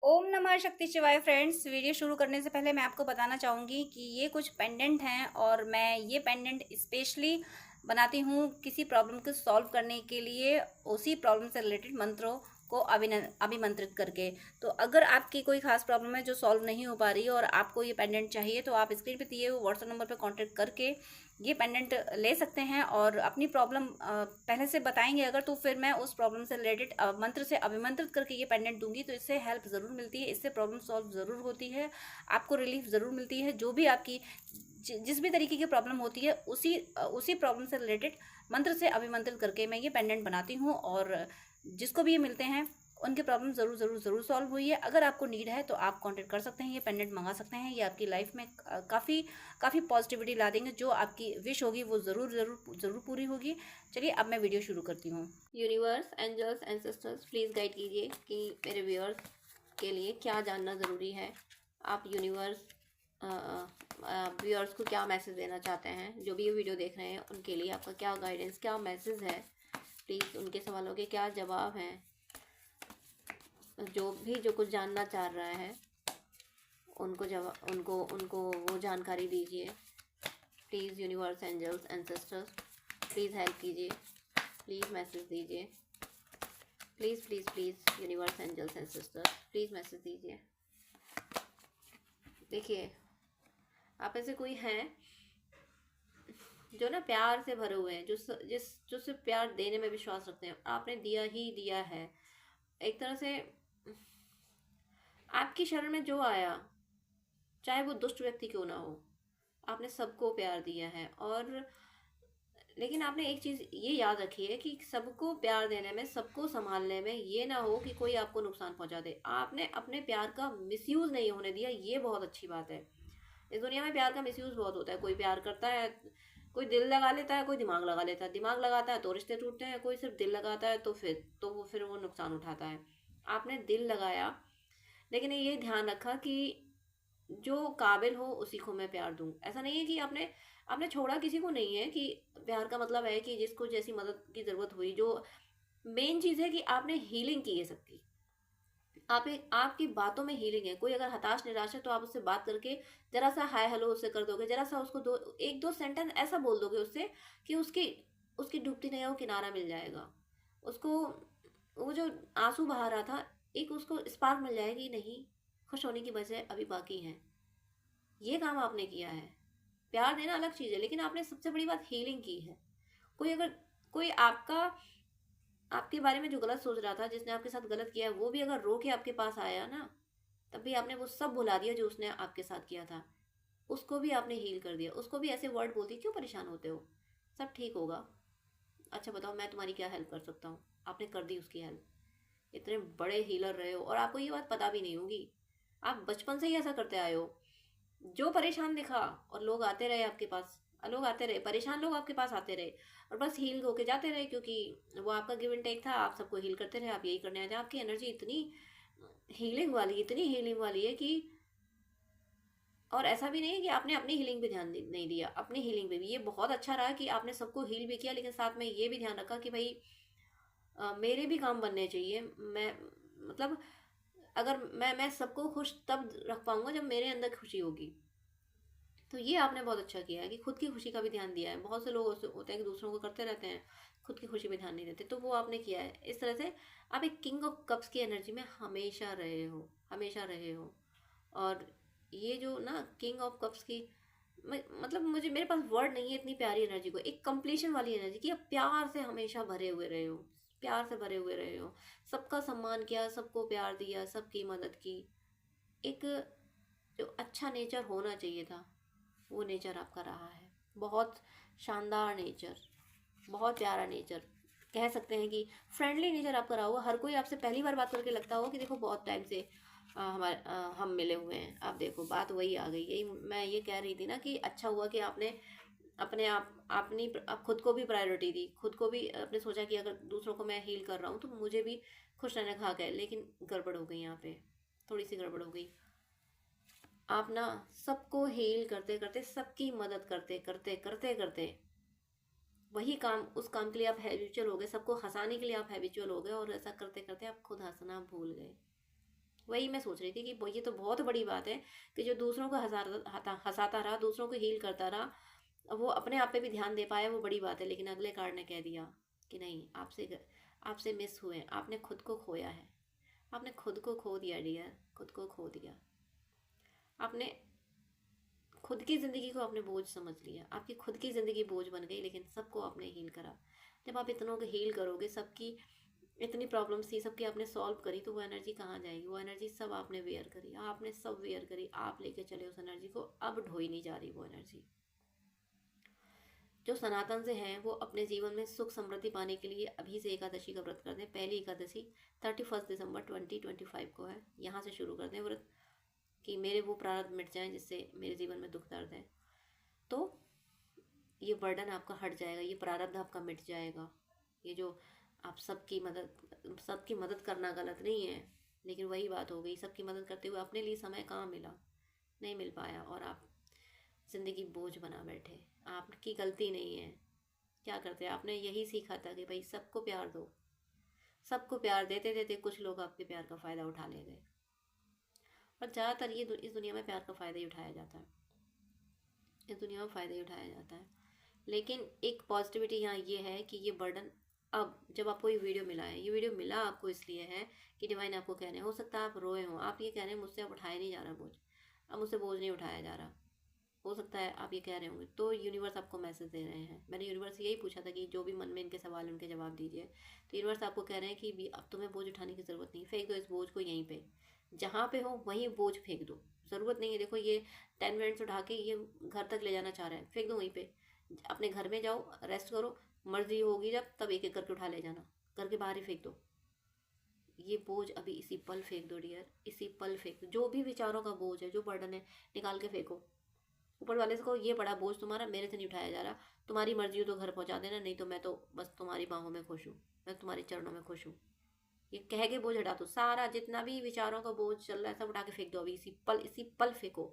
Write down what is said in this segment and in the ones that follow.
ओम नमः शक्ति शिवाय फ्रेंड्स। वीडियो शुरू करने से पहले मैं आपको बताना चाहूँगी कि ये कुछ पेंडेंट हैं और मैं ये पेंडेंट स्पेशली बनाती हूँ किसी प्रॉब्लम को सॉल्व करने के लिए, उसी प्रॉब्लम से रिलेटेड मंत्रों को अभिमंत्रित करके। तो अगर आपकी कोई खास प्रॉब्लम है जो सॉल्व नहीं हो पा रही है और आपको ये पेंडेंट चाहिए, तो आप स्क्रीन पे दिए हुए व्हाट्सएप नंबर पे कांटेक्ट करके ये पेंडेंट ले सकते हैं और अपनी प्रॉब्लम पहले से बताएंगे अगर, तो फिर मैं उस प्रॉब्लम से रिलेटेड मंत्र से अभिमंत्रित करके ये पेंडेंट दूंगी। तो इससे हेल्प ज़रूर मिलती है, इससे प्रॉब्लम सॉल्व ज़रूर होती है, आपको रिलीफ ज़रूर मिलती है। जो भी आपकी जिस भी तरीके की प्रॉब्लम होती है, उसी प्रॉब्लम से रिलेटेड मंत्र से अभिमंत्रित करके मैं ये पेंडेंट बनाती हूँ और जिसको भी ये मिलते हैं उनकी प्रॉब्लम ज़रूर ज़रूर ज़रूर सॉल्व हुई है। अगर आपको नीड है तो आप कांटेक्ट कर सकते हैं, ये पेंडेंट मंगा सकते हैं। ये आपकी लाइफ में काफ़ी पॉजिटिविटी ला देंगे। जो आपकी विश होगी वो ज़रूर ज़रूर ज़रूर पूरी होगी। चलिए अब मैं वीडियो शुरू करती हूँ। Universe, angels, ancestors, please guide कीजिए कि मेरे व्यूअर्स के लिए क्या जानना ज़रूरी है। आप यूनिवर्स व्यूअर्स को क्या मैसेज देना चाहते हैं, जो भी ये वीडियो देख रहे हैं उनके लिए आपका क्या गाइडेंस, क्या मैसेज है। प्लीज़ उनके सवालों के क्या जवाब हैं, जो कुछ जानना चाह रहा है उनको जवाब उनको उनको वो जानकारी दीजिए। Please universe, angels, ancestors, please help कीजिए, प्लीज़ मैसेज दीजिए। Please please please universe, angels, ancestors, please message दीजिए। देखिए, आप ऐसे कोई हैं जो ना प्यार से भरे हुए हैं, जो सिर्फ प्यार देने में विश्वास रखते हैं। आपने दिया ही दिया है। एक तरह से आपकी शरण में जो आया, चाहे वो दुष्ट व्यक्ति क्यों ना हो, आपने सबको प्यार दिया है। और लेकिन आपने एक चीज़ ये याद रखी है कि सबको प्यार देने में, सबको संभालने में ये ना हो कि कोई आपको नुकसान पहुंचा दे। आपने अपने प्यार का मिसयूज़ नहीं होने दिया, ये बहुत अच्छी बात है। इस दुनिया में प्यार का मिसयूज़ बहुत होता है। कोई प्यार करता है, कोई दिल लगा लेता है, कोई दिमाग लगा लेता है। दिमाग लगाता है तो रिश्ते टूटते हैं, कोई सिर्फ दिल लगाता है तो फिर वो नुकसान उठाता है। आपने दिल लगाया, लेकिन ये ध्यान रखा कि जो काबिल हो उसी को मैं प्यार दूं। ऐसा नहीं है कि आपने आपने छोड़ा किसी को नहीं है। कि प्यार का मतलब है कि जिसको जैसी मदद की ज़रूरत हुई। जो मेन चीज़ है कि आपने हीलिंग की है सबकी। आपकी बातों में हीलिंग है। कोई अगर हताश निराश है तो आप उससे बात करके जरा सा हाय हेलो उससे कर दोगे, जरा सा उसको एक दो सेंटेंस ऐसा बोल दोगे उससे कि उसकी उसकी डूबती नैया को किनारा मिल जाएगा। उसको वो जो आंसू बहा रहा था, एक उसको स्पार्क मिल जाएगी। नहीं, खुश होने की वजह अभी बाकी है। ये काम आपने किया है। प्यार देना अलग चीज़ है, लेकिन आपने सबसे बड़ी बात हीलिंग की है। कोई आपका आपके बारे में जो गलत सोच रहा था, जिसने आपके साथ गलत किया है, वो भी अगर रो के आपके पास आया ना, तब भी आपने वो सब भुला दिया जो उसने आपके साथ किया था। उसको भी आपने हील कर दिया। उसको भी ऐसे वर्ड बोल दिए, क्यों परेशान होते हो, सब ठीक होगा। अच्छा बताओ, मैं तुम्हारी क्या हेल्प कर सकता हूँ। आपने कर दी उसकी हेल्प। इतने बड़े हीलर रहे हो और आपको ये बात पता भी नहीं होगी। आप बचपन से ही ऐसा करते आए हो। जो परेशान दिखा और लोग आते रहे आपके पास, लोग आते रहे, परेशान लोग आपके पास आते रहे और बस हील होके जाते रहे, क्योंकि वो आपका गिव एंड टेक था। आप सबको हील करते रहे, आप यही करने आए थे। आपकी एनर्जी इतनी हीलिंग वाली है कि, और ऐसा भी नहीं है कि आपने अपनी हीलिंग पे ध्यान नहीं दिया। अपनी हीलिंग पे भी ये बहुत अच्छा रहा कि आपने सबको हील भी किया, लेकिन साथ में ये भी ध्यान रखा कि भाई मेरे भी काम बनने चाहिए। मैं मतलब, अगर मैं सबको खुश तब रख पाऊंगा जब मेरे अंदर खुशी होगी। तो ये आपने बहुत अच्छा किया है कि खुद की खुशी का भी ध्यान दिया है। बहुत से लोग होते हैं कि दूसरों को करते रहते हैं, खुद की खुशी पे ध्यान नहीं देते। तो वो आपने किया है। इस तरह से आप एक किंग ऑफ कप्स की एनर्जी में हमेशा रहे हो, हमेशा रहे हो। और ये जो ना किंग ऑफ कप्स की, मतलब मुझे, मेरे पास वर्ड नहीं है इतनी प्यारी एनर्जी को, एक कंप्लीशन वाली एनर्जी की। आप प्यार से हमेशा भरे हुए रहे हो, प्यार से भरे हुए रहे हो। सबका सम्मान किया, सबको प्यार दिया, सबकी मदद की। एक जो अच्छा नेचर होना चाहिए था, वो नेचर आपका रहा है। बहुत शानदार नेचर, बहुत प्यारा नेचर, कह सकते हैं कि फ्रेंडली नेचर आपका रहा होगा। हर कोई आपसे पहली बार बात करके लगता होगा कि देखो बहुत टाइम से हम मिले हुए हैं। आप देखो, बात वही आ गई। यही मैं ये कह रही थी ना कि अच्छा हुआ कि आपने अपने आप खुद को भी प्रायोरिटी दी। खुद को भी आपने सोचा कि अगर दूसरों को मैं हील कर रहा हूँ तो मुझे भी खुश रहने का हक है। लेकिन गड़बड़ हो गई यहाँ पे, थोड़ी सी गड़बड़ हो गई। आप ना सबको हील करते करते, सबकी मदद करते करते करते करते, वही काम, उस काम के लिए आप हैबिचुअल हो गए। सबको हंसाने के लिए आप हैबिचुअल हो गए और ऐसा करते करते आप खुद हंसना भूल गए। वही मैं सोच रही थी कि ये तो बहुत बड़ी बात है कि जो दूसरों को हंसाता रहा, दूसरों को हील करता रहा, वो अपने आप पे भी ध्यान दे पाया, वो बड़ी बात है। लेकिन अगले कार्ड ने कह दिया कि नहीं, आपसे मिस हुए, आपने खुद को खोया है, आपने खुद को खो दिया डियर, खुद को खो दिया। आपने खुद की ज़िंदगी को अपने बोझ समझ लिया, आपकी खुद की ज़िंदगी बोझ बन गई, लेकिन सबको आपने हील करा। जब आप इतनों को हील करोगे, सबकी इतनी प्रॉब्लम्स थी, सबकी आपने सॉल्व करी, तो वो एनर्जी कहाँ जाएगी? वो एनर्जी सब आपने वेयर करी, आपने सब वेयर करी, आप लेके चले उस एनर्जी को, अब ढोई नहीं जा रही वो एनर्जी। जो सनातन से हैं वो अपने जीवन में सुख समृद्धि पाने के लिए अभी से एकादशी का व्रत कर दें। पहली एकादशी 31 दिसंबर 2025 को है। यहाँ से शुरू कर दें व्रत कि मेरे वो प्रारब्ध मिट जाएं जिससे मेरे जीवन में दुख दर्द है। तो ये बर्डन आपका हट जाएगा, ये प्रारब्ध आपका मिट जाएगा। ये जो आप सबकी मदद करना गलत नहीं है, लेकिन वही बात हो गई, सबकी मदद करते हुए अपने लिए समय कहाँ मिला, नहीं मिल पाया, और आप ज़िंदगी बोझ बना बैठे। आपकी गलती नहीं है। क्या करते, आपने यही सीखा था कि भाई सबको प्यार दो। सबको प्यार देते देते कुछ लोग आपके प्यार का फ़ायदा उठा ले गए, और ज़्यादातर इस दुनिया में प्यार का फ़ायदा ही उठाया जाता है। इस दुनिया में फ़ायदा ही उठाया जाता है। लेकिन एक पॉजिटिविटी यहाँ ये है कि ये बर्डन, अब जब आपको ये वीडियो मिला है, ये वीडियो मिला आपको इसलिए है कि डिवाइन आपको कह रहे हैं, हो सकता है आप रोए हो, आप ये कह रहे हैं मुझसे अब उठाया नहीं जा रहा बोझ, अब मुझसे बोझ नहीं उठाया जा रहा। हो सकता है आप ये कह रहे होंगे, तो यूनिवर्स आपको मैसेज दे रहे हैं। मैंने यूनिवर्स से यही पूछा था कि जो भी मन में इनके सवाल उनके जवाब दीजिए। तो यूनिवर्स आपको कह रहे हैं कि अब तुम्हें बोझ उठाने की ज़रूरत नहीं, फेंक दो इस बोझ को यहीं पे, जहाँ पे हो वहीं बोझ फेंक दो। ज़रूरत नहीं है, देखो ये 10 मिनट्स उठा के ये घर तक ले जाना चाह रहा है, फेंक दो वहीं पे। अपने घर में जाओ, रेस्ट करो, मर्जी होगी जब तब एक एक करके उठा ले जाना, घर के बाहर ही फेंक दो। ये बोझ अभी इसी पल फेंक दो डियर, इसी पल फेंक दो। जो भी विचारों का बोझ है, जो बर्डन है, निकाल के फेंको। ऊपर वाले से कहो ये बड़ा बोझ तुम्हारा मेरे से नहीं उठाया जा रहा, तुम्हारी मर्जी हो तो घर पहुंचा देना, नहीं तो मैं तो बस तुम्हारी बाहों में खुश हूँ, मैं तुम्हारे चरणों में खुश हूँ। ये कह के बोझ हटा दो, सारा जितना भी विचारों का बोझ चल रहा है सब उठा के फेंक दो अभी, इसी पल फेंको।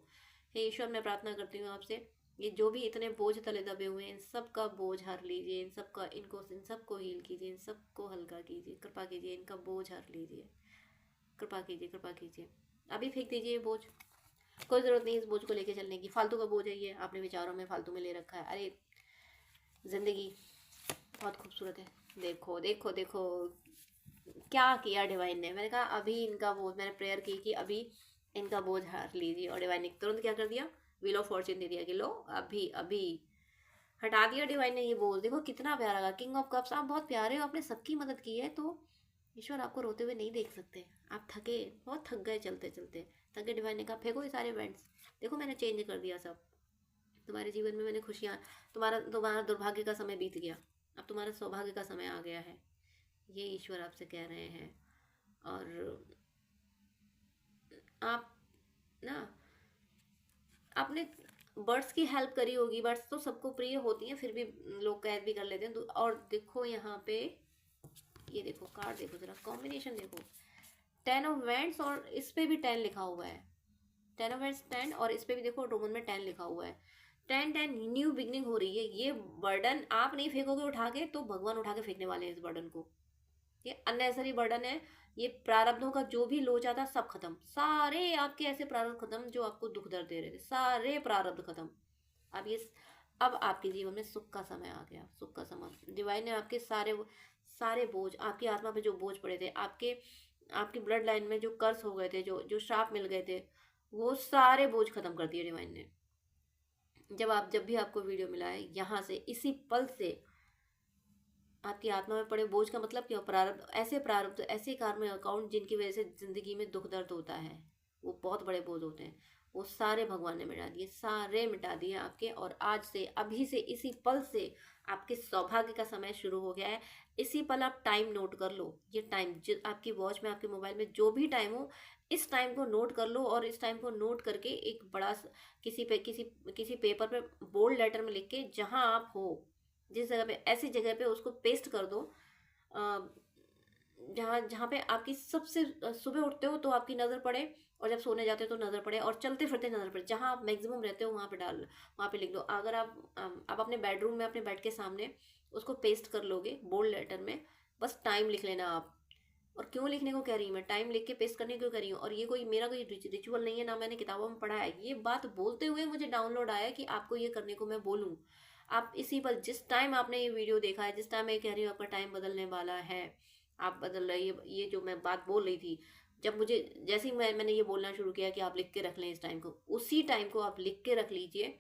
हे ईश्वर, मैं प्रार्थना करती हूँ आपसे, ये जो भी इतने बोझ तले दबे हुए हैं, इन सब का बोझ हर लीजिए, इन सबको हील कीजिए, इन सबको हल्का कीजिए, कृपा कीजिए, इनका बोझ हर लीजिए, कृपा कीजिए, कृपा कीजिए। अभी फेंक दीजिए ये बोझ, कोई ज़रूरत नहीं इस बोझ को लेके चलने की, फालतू का बोझ है ये, आपने विचारों में फालतू में ले रखा है। अरे ज़िंदगी बहुत खूबसूरत है, देखो देखो देखो क्या किया डिवाइन ने। मैंने कहा अभी इनका बोझ, मैंने प्रेयर की कि अभी इनका बोझ हर लीजिए, और डिवाइन ने तुरंत क्या कर दिया, व्हील ऑफ फॉर्च्यून दे दिया कि लो अभी अभी हटा दिया डिवाइन ने ये बोझ। देखो कितना प्यारा लगा। किंग ऑफ कप्स, आप बहुत प्यारे हो, आपने सबकी मदद की है, तो ईश्वर आपको रोते हुए नहीं देख सकते। आप थके, बहुत थक गए चलते चलते, थक गए। डिवाइन ने कहा फेंको ये सारे इवेंट्स, देखो मैंने चेंज कर दिया सब, तुम्हारे जीवन में मैंने खुशियाँ, तुम्हारा तुम्हारा दुर्भाग्य का समय बीत गया, अब तुम्हारा सौभाग्य का समय आ गया है। ये ईश्वर आपसे कह रहे हैं। और आप ना, आपने बर्ड्स की हेल्प करी होगी, बर्ड्स तो सबको प्रिय होती हैं, फिर भी लोग कैद भी कर लेते हैं। और देखो यहाँ पे, ये देखो कार्ड देखो जरा, कॉम्बिनेशन देखो, 10 ऑफ वैंड्स, और इस पे भी 10 लिखा हुआ है, 10 ऑफ वैंड्स 10, और इस पे भी देखो रोमन में 10 लिखा हुआ है। 10 न्यू बिगनिंग हो रही है। ये बर्डन आप नहीं फेंकोगे उठा के, तो भगवान उठा के फेंकने वाले हैं इस बर्डन को। ये अननेसरी बर्डन है। ये प्रारब्धों का जो भी लोचा था सब खत्म, सारे आपके ऐसे प्रारब्ध खत्म जो आपको दुख दर्द दे रहे थे, सारे प्रारब्ध खत्म। अब आपके जीवन में सुख का समय आ गया, सुख का समय। डिवाइन ने आपके सारे बोझ, आपकी आत्मा पे जो बोझ पड़े थे, आपकी ब्लड लाइन में जो कर्स हो गए थे, जो जो श्राप मिल गए थे, वो सारे बोझ खत्म कर दिए डिवाइन ने। जब भी आपको वीडियो मिला है, यहाँ से इसी पल से आपकी आत्मा में पड़े बोझ का मतलब क्या, प्रारब्ध ऐसे कार्मिक अकाउंट जिनकी वजह से जिंदगी में दुख दर्द होता है, वो बहुत बड़े बोझ होते हैं, वो सारे भगवान ने मिटा दिए, सारे मिटा दिए आपके। और आज से, अभी से, इसी पल से आपके सौभाग्य का समय शुरू हो गया है। इसी पल आप टाइम नोट कर लो, ये टाइम जो आपकी वॉच में, आपके मोबाइल में जो भी टाइम हो, इस टाइम को नोट कर लो, और इस टाइम को नोट करके एक बड़ा किसी पेपर पे बोल्ड लेटर में लिख के, जहाँ आप हो, जिस जगह पे, ऐसी जगह पे उसको पेस्ट कर दो, जहाँ जहाँ पे आपकी सबसे, सुबह उठते हो तो आपकी नज़र पड़े, और जब सोने जाते हो तो नज़र पड़े, और चलते फिरते नज़र पड़े, जहाँ आप मैक्सिमम रहते हो वहाँ पे लिख दो। अगर आप अपने बेडरूम में, अपने बेड के सामने उसको पेस्ट कर लोगे बोल्ड लेटर में, बस टाइम लिख लेना आप, और क्यों लिखने को कह रही हूँ मैं, टाइम लिख के पेस्ट करने क्यों कह रही हूँ। और ये कोई मेरा कोई रिचुअल नहीं है, ना मैंने किताबों में पढ़ा है, ये बात बोलते हुए मुझे डाउनलोड आया कि आपको ये करने को मैं बोलूँ। आप इसी पर जिस टाइम आपने ये वीडियो देखा है, जिस टाइम मैं कह रही हूँ आपका टाइम बदलने वाला है, आप बदल रहे, ये जो मैं बात बोल रही थी, जब मुझे जैसे ही मैंने ये बोलना शुरू किया कि आप लिख के रख लें इस टाइम को, उसी टाइम को आप लिख के रख लीजिए।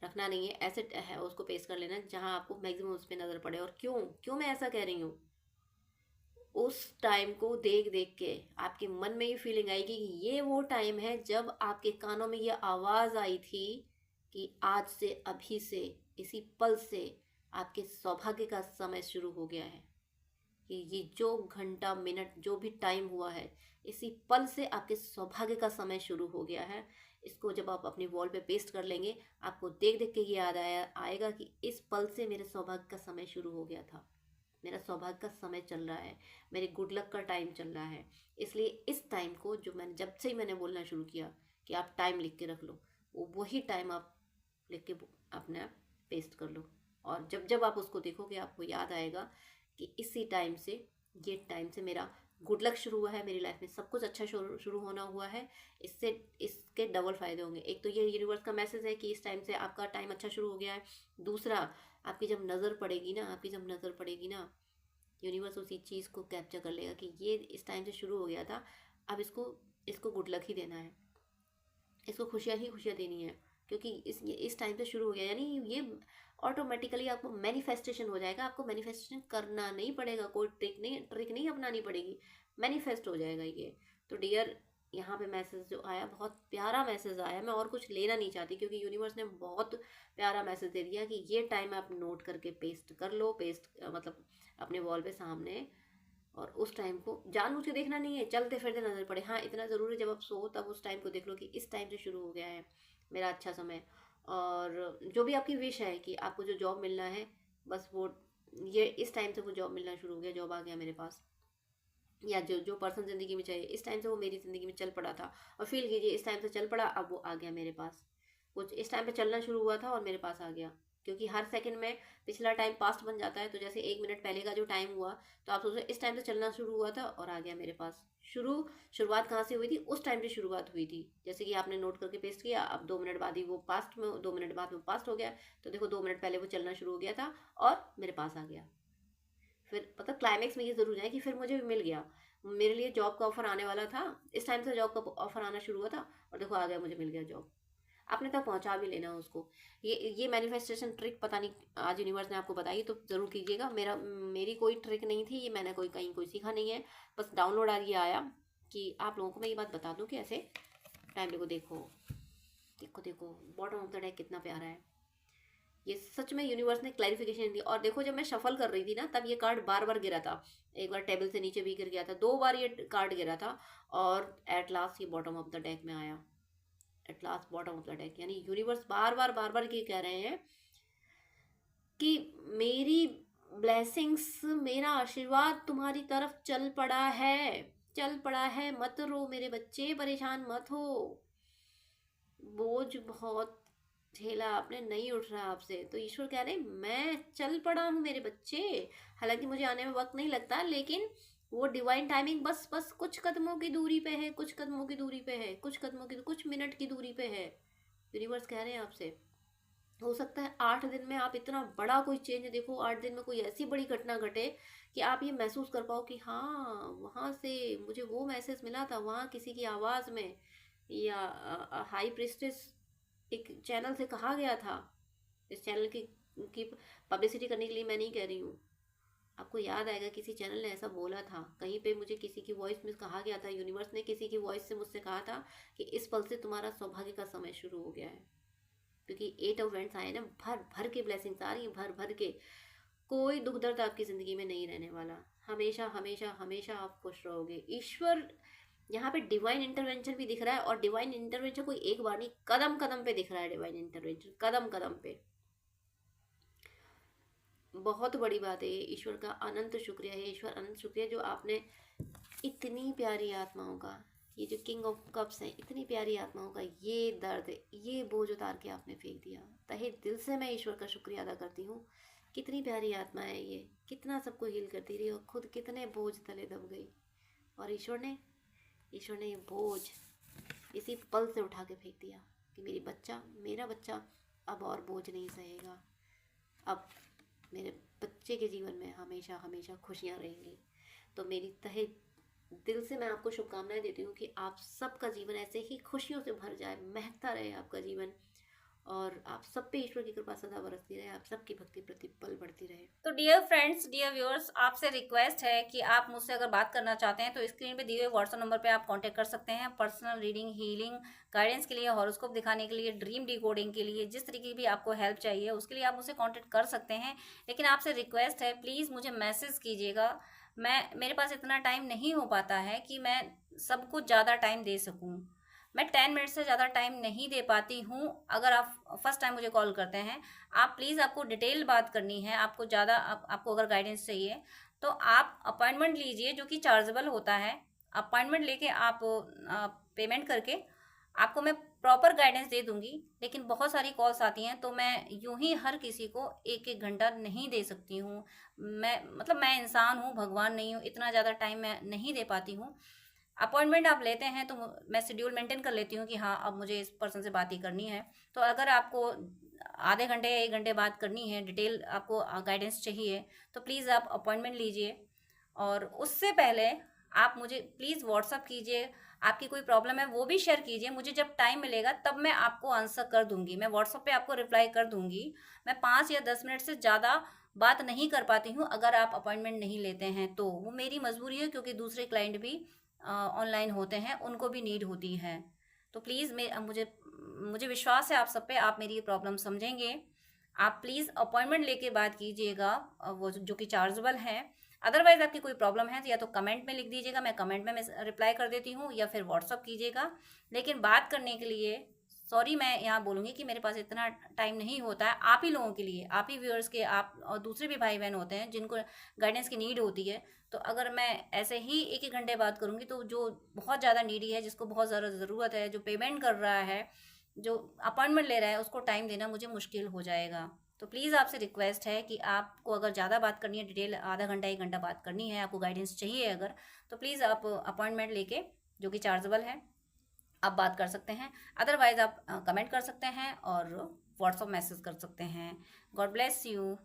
रखना नहीं है, ऐसे है उसको पेस्ट कर लेना जहां आपको मैक्सिमम उस पर नजर पड़े। और क्यों क्यों मैं ऐसा कह रही हूँ, उस टाइम को देख देख के आपके मन में ये फीलिंग आएगी कि ये वो टाइम है जब आपके कानों में ये आवाज आई थी कि आज से, अभी से, इसी पल से आपके सौभाग्य का समय शुरू हो गया है। कि ये जो घंटा मिनट जो भी टाइम हुआ है, इसी पल से आपके सौभाग्य का समय शुरू हो गया है। इसको जब आप अपनी वॉल पे पेस्ट कर लेंगे, आपको देख देख के ये याद आएगा कि इस पल से मेरे सौभाग्य का समय शुरू हो गया था, मेरा सौभाग्य का समय चल रहा है, मेरे गुड लक का टाइम चल रहा है। इसलिए इस टाइम को जो मैंने जब से ही मैंने बोलना शुरू किया कि आप टाइम लिख के रख लो, वो वही टाइम आप लिख के अपने आप पेस्ट कर लो। और जब जब आप उसको देखोगे आपको याद आएगा कि इसी टाइम से, ये टाइम से मेरा गुड लक शुरू हुआ है, मेरी लाइफ में सब कुछ अच्छा शुरू होना हुआ है। इससे इसके डबल फायदे होंगे। एक तो ये यूनिवर्स का मैसेज है कि इस टाइम से आपका टाइम अच्छा शुरू हो गया है। दूसरा, आपकी जब नज़र पड़ेगी ना, आपकी जब नज़र पड़ेगी ना, यूनिवर्स उसी चीज़ को कैप्चर कर लेगा कि ये इस टाइम से शुरू हो गया था, अब इसको इसको गुड लक ही देना है, इसको खुशियाँ ही खुशियाँ देनी है, क्योंकि इस टाइम से शुरू हो गया। यानी ये ऑटोमेटिकली आपको मैनिफेस्टेशन हो जाएगा। आपको मैनिफेस्टेशन करना नहीं पड़ेगा, कोई ट्रिक नहीं अपनानी पड़ेगी, मैनिफेस्ट हो जाएगा ये। तो डियर, यहाँ पे मैसेज जो आया, बहुत प्यारा मैसेज आया। मैं और कुछ लेना नहीं चाहती, क्योंकि यूनिवर्स ने बहुत प्यारा मैसेज दे दिया कि ये टाइम आप नोट करके पेस्ट कर लो, पेस्ट मतलब अपने वॉल पे सामने। और उस टाइम को जानबूझ के देखना नहीं है, चलते फिरते नजर पड़े। हाँ, इतना ज़रूर है, जब आप सो तब उस टाइम को देख लो कि इस टाइम से शुरू हो गया है मेरा अच्छा समय। और जो भी आपकी विश है कि आपको जो जॉब मिलना है, बस वो ये इस टाइम से वो जॉब मिलना शुरू हो गया, जॉब आ गया मेरे पास। या जो जो पर्सन ज़िंदगी में चाहिए, इस टाइम से वो मेरी ज़िंदगी में चल पड़ा था। और फील कीजिए, इस टाइम से चल पड़ा, अब वो आ गया मेरे पास। कुछ इस टाइम पे चलना शुरू हुआ था और मेरे पास आ गया। क्योंकि हर सेकंड में पिछला टाइम पास्ट बन जाता है। तो जैसे 1 मिनट पहले का जो टाइम हुआ, तो आप सोचो इस टाइम से चलना शुरू हुआ था और आ गया मेरे पास। शुरुआत कहाँ से हुई थी, उस टाइम से शुरुआत हुई थी। जैसे कि आपने नोट करके पेस्ट किया, अब 2 मिनट बाद ही वो पास्ट में, 2 मिनट बाद वो पास्ट हो गया। तो देखो, 2 मिनट पहले वो चलना शुरू हो गया था और मेरे पास आ गया। फिर मतलब क्लाइमेक्स में ये जरूर है कि फिर मुझे भी मिल गया। मेरे लिए जॉब का ऑफर आने वाला था, इस टाइम से जॉब का ऑफर आना शुरू हुआ था और देखो आ गया, मुझे मिल गया जॉब। आपने तक पहुंचा भी लेना उसको। ये मैनिफेस्टेशन ट्रिक पता नहीं आज यूनिवर्स ने आपको बताई तो ज़रूर कीजिएगा। मेरी कोई ट्रिक नहीं थी ये, मैंने कहीं कोई सीखा नहीं है। बस डाउनलोड आज ये आया कि आप लोगों को मैं ये बात बता दूं कि ऐसे टाइम को देखो। देखो देखो, बॉटम ऑफ द डेक कितना प्यारा है। ये सच में यूनिवर्स ने क्लैरिफिकेशन दी। और देखो, जब मैं शफल कर रही थी ना, तब ये कार्ड बार बार गिरा था। एक बार टेबल से नीचे भी गिर गया था, 2 बार ये कार्ड गिरा था। और एट लास्ट ये बॉटम ऑफ द डेक में आया। At last bottom of the deck, यानी यूनिवर्स बार बार ये कह रहे हैं कि मेरी ब्लेसिंग्स, मेरा आशीर्वाद तुम्हारी तरफ चल पड़ा है, चल पड़ा है। मत रो मेरे बच्चे, परेशान मत हो। बोझ बहुत झेला आपने, नहीं उठ रहा आपसे, तो ईश्वर कह रहे हैं मैं चल पड़ा हूँ मेरे बच्चे। हालांकि मुझे आने में वक्त नहीं लगता, लेकिन वो डिवाइन टाइमिंग बस बस कुछ कदमों की दूरी पे है, कुछ कदमों की दूरी पे है, कुछ मिनट की दूरी पे है। यूनिवर्स कह रहे हैं आपसे, हो सकता है 8 दिन में आप इतना बड़ा कोई चेंज देखो, 8 दिन में कोई ऐसी बड़ी घटना घटे कि आप ये महसूस कर पाओ कि हाँ, वहाँ से मुझे वो मैसेज मिला था, वहाँ किसी की आवाज़ में, या हाई प्रिस्टेस एक चैनल से कहा गया था। इस चैनल की पब्लिसिटी करने के लिए मैं नहीं कह रही हूँ। आपको याद आएगा किसी चैनल ने ऐसा बोला था, कहीं पे मुझे किसी की वॉइस में कहा गया था, यूनिवर्स ने किसी की वॉइस से मुझसे कहा था कि इस पल से तुम्हारा सौभाग्य का समय शुरू हो गया है। क्योंकि 8 ऑफ वेंट्स आए ना, भर भर के ब्लेसिंग्स आ रही हैं, भर भर के। कोई दुख दर्द आपकी ज़िंदगी में नहीं रहने वाला। हमेशा हमेशा हमेशा आप खुश रहोगे। ईश्वर यहाँ पे डिवाइन इंटरवेंशन भी दिख रहा है। और डिवाइन इंटरवेंशन कोई एक बार नहीं, कदम कदम पे दिख रहा है डिवाइन इंटरवेंशन, कदम कदम पे। बहुत बड़ी बात है ये। ईश्वर का अनंत शुक्रिया है, ईश्वर अनंत शुक्रिया जो आपने इतनी प्यारी आत्माओं का, ये जो किंग ऑफ कप्स हैं, इतनी प्यारी आत्माओं का ये दर्द, ये बोझ उतार के आपने फेंक दिया। तहे दिल से मैं ईश्वर का शुक्रिया अदा करती हूँ कितनी प्यारी आत्मा है ये, कितना सबको हील करती रही और खुद कितने बोझ तले दब गई। और ईश्वर ने ये बोझ इसी पल से उठा के फेंक दिया कि मेरा बच्चा अब और बोझ नहीं सहेगा। अब मेरे बच्चे के जीवन में हमेशा हमेशा खुशियाँ रहेंगी। तो मेरी तहे दिल से मैं आपको शुभकामनाएं देती हूँ कि आप सबका जीवन ऐसे ही खुशियों से भर जाए, महकता रहे आपका जीवन, और आप सब पे ईश्वर की कृपा सदा बरसती रहे, आप सबकी भक्ति प्रतिपल बढ़ती रहे। तो डियर फ्रेंड्स, डियर व्यूअर्स, आपसे रिक्वेस्ट है कि आप मुझसे अगर बात करना चाहते हैं तो स्क्रीन पे दिए हुए व्हाट्सएप नंबर पे आप कांटेक्ट कर सकते हैं। पर्सनल रीडिंग, हीलिंग, गाइडेंस के लिए, हॉरोस्कोप दिखाने के लिए, ड्रीम डिकोडिंग के लिए, जिस तरीके की भी आपको हेल्प चाहिए उसके लिए आप मुझसे कॉन्टेक्ट कर सकते हैं। लेकिन आपसे रिक्वेस्ट है, प्लीज़ मुझे मैसेज कीजिएगा। मेरे पास इतना टाइम नहीं हो पाता है कि मैं सबको ज़्यादा टाइम दे सकूँ। मैं 10 मिनट से ज़्यादा टाइम नहीं दे पाती हूँ। अगर आप फर्स्ट टाइम मुझे कॉल करते हैं, आप प्लीज़, आपको डिटेल बात करनी है, आपको ज़्यादा आपको अगर गाइडेंस चाहिए तो आप अपॉइंटमेंट लीजिए, जो कि चार्जेबल होता है। अपॉइंटमेंट लेके आप पेमेंट करके आपको मैं प्रॉपर गाइडेंस दे दूंगी। लेकिन बहुत सारी कॉल्स आती हैं तो मैं यूं ही हर किसी को एक एक घंटा नहीं दे सकती हूँ। मैं इंसान हूँ, भगवान नहीं हूँ, इतना ज़्यादा टाइम मैं नहीं दे पाती हूँ। अपॉइंटमेंट आप लेते हैं तो मैं शेड्यूल मेंटेन कर लेती हूँ कि हाँ, अब मुझे इस पर्सन से बात ही करनी है। तो अगर आपको आधे घंटे या 1 घंटे बात करनी है, डिटेल आपको गाइडेंस चाहिए, तो प्लीज़ आप अपॉइंटमेंट लीजिए। और उससे पहले आप मुझे प्लीज़ व्हाट्सअप कीजिए, आपकी कोई प्रॉब्लम है वो भी शेयर कीजिए। मुझे जब टाइम मिलेगा तब मैं आपको आंसर कर दूंगी, मैं व्हाट्सअप पे आपको रिप्लाई कर दूंगी। मैं 5 या 10 मिनट से ज़्यादा बात नहीं कर पाती हूँ अगर आप अपॉइंटमेंट नहीं लेते हैं तो। वो मेरी मजबूरी है, क्योंकि दूसरे क्लाइंट भी ऑनलाइन होते हैं, उनको भी नीड होती है। तो प्लीज़ मुझे मुझे विश्वास है आप सब पे, आप मेरी प्रॉब्लम समझेंगे। आप प्लीज़ अपॉइंटमेंट लेके बात कीजिएगा, वो जो कि चार्जेबल है। अदरवाइज़ आपकी कोई प्रॉब्लम है तो या तो कमेंट में लिख दीजिएगा, मैं कमेंट में रिप्लाई कर देती हूँ, या फिर व्हाट्सअप कीजिएगा। लेकिन बात करने के लिए सॉरी, मैं यहाँ बोलूँगी कि मेरे पास इतना टाइम नहीं होता है। आप ही लोगों के लिए, आप ही व्यूअर्स के, आप और दूसरे भी भाई बहन होते हैं जिनको गाइडेंस की नीड होती है। तो अगर मैं ऐसे ही एक एक घंटे बात करूँगी तो जो बहुत ज़्यादा नीडी है, जिसको बहुत ज़्यादा ज़रूरत है, जो पेमेंट कर रहा है, जो अपॉइंटमेंट ले रहा है, उसको टाइम देना मुझे मुश्किल हो जाएगा। तो प्लीज़ आपसे रिक्वेस्ट है कि आपको अगर ज़्यादा बात करनी है, डिटेल आधा घंटा 1 घंटा बात करनी है, आपको गाइडेंस चाहिए अगर, तो प्लीज़ आप अपॉइंटमेंट लेके, जो कि चार्जेबल है, आप बात कर सकते हैं। अदरवाइज़ आप कमेंट कर सकते हैं और व्हाट्सअप मैसेज कर सकते हैं। God bless you.